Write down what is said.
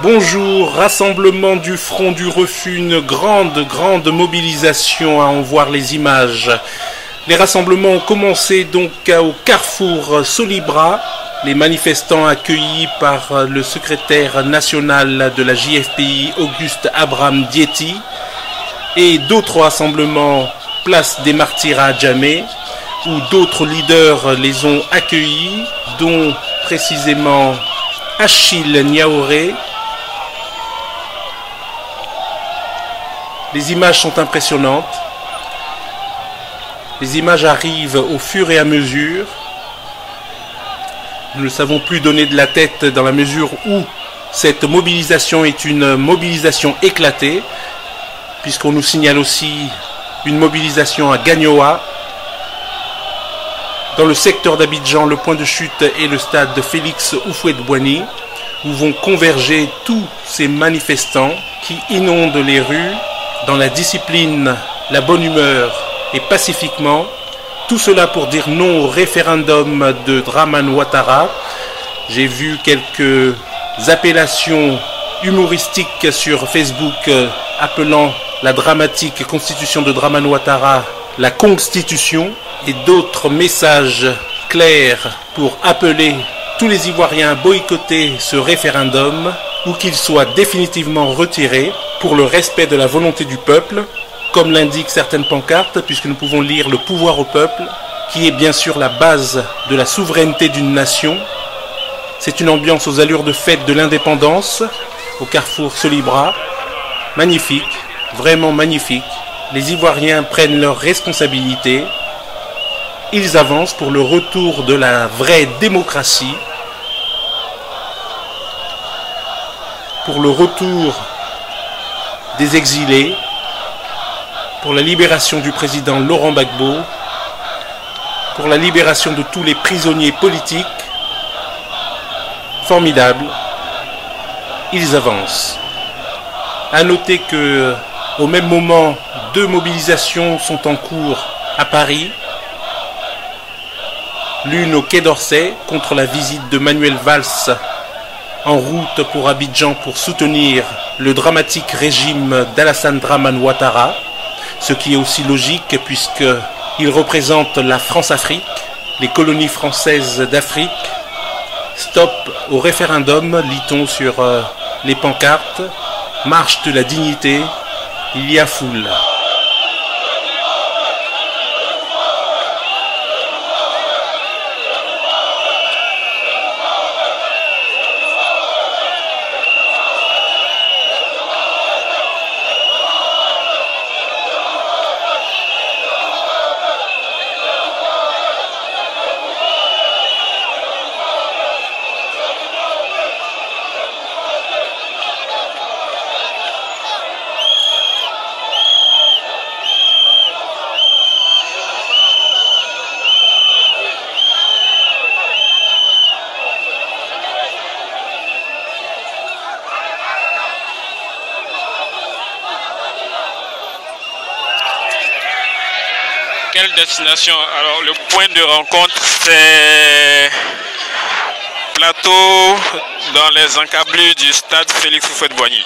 Bonjour, rassemblement du Front du Refus, une grande mobilisation à en voir les images. Les rassemblements ont commencé donc au carrefour Solibra, les manifestants accueillis par le secrétaire national de la JFPI, Auguste Abraham Diéty, et d'autres rassemblements place des Martyrs à Djamé, où d'autres leaders les ont accueillis, dont précisément Achille Niaouré. Les images sont impressionnantes. Les images arrivent au fur et à mesure. Nous ne savons plus donner de la tête dans la mesure où cette mobilisation est une mobilisation éclatée, puisqu'on nous signale aussi une mobilisation à Gagnoa. Dans le secteur d'Abidjan, le point de chute est le stade Félix Houphouët-Boigny, où vont converger tous ces manifestants qui inondent les rues dans la discipline, la bonne humeur et pacifiquement. Tout cela pour dire non au référendum de Dramane Ouattara. J'ai vu quelques appellations humoristiques sur Facebook appelant la dramatique constitution de Dramane Ouattara la Constitution, et d'autres messages clairs pour appeler tous les Ivoiriens à boycotter ce référendum ou qu'il soit définitivement retiré pour le respect de la volonté du peuple, comme l'indiquent certaines pancartes, puisque nous pouvons lire le pouvoir au peuple, qui est bien sûr la base de la souveraineté d'une nation. C'est une ambiance aux allures de fête de l'indépendance, au carrefour Solibra. Magnifique, vraiment magnifique. Les Ivoiriens prennent leurs responsabilités. Ils avancent pour le retour de la vraie démocratie, pour le retour des exilés, pour la libération du président Laurent Gbagbo, pour la libération de tous les prisonniers politiques. Formidable. Ils avancent. À noter que, au même moment, 2 mobilisations sont en cours à Paris. L'une au Quai d'Orsay contre la visite de Manuel Valls en route pour Abidjan pour soutenir le dramatique régime d'Alassane Dramane Ouattara, ce qui est aussi logique puisqu'il représente la France-Afrique, les colonies françaises d'Afrique. Stop au référendum, lit-on sur les pancartes. Marche de la dignité, il y a foule. Quelle destination? Alors le point de rencontre c'est plateau dans les encablures du stade Félix Houphouët-Boigny.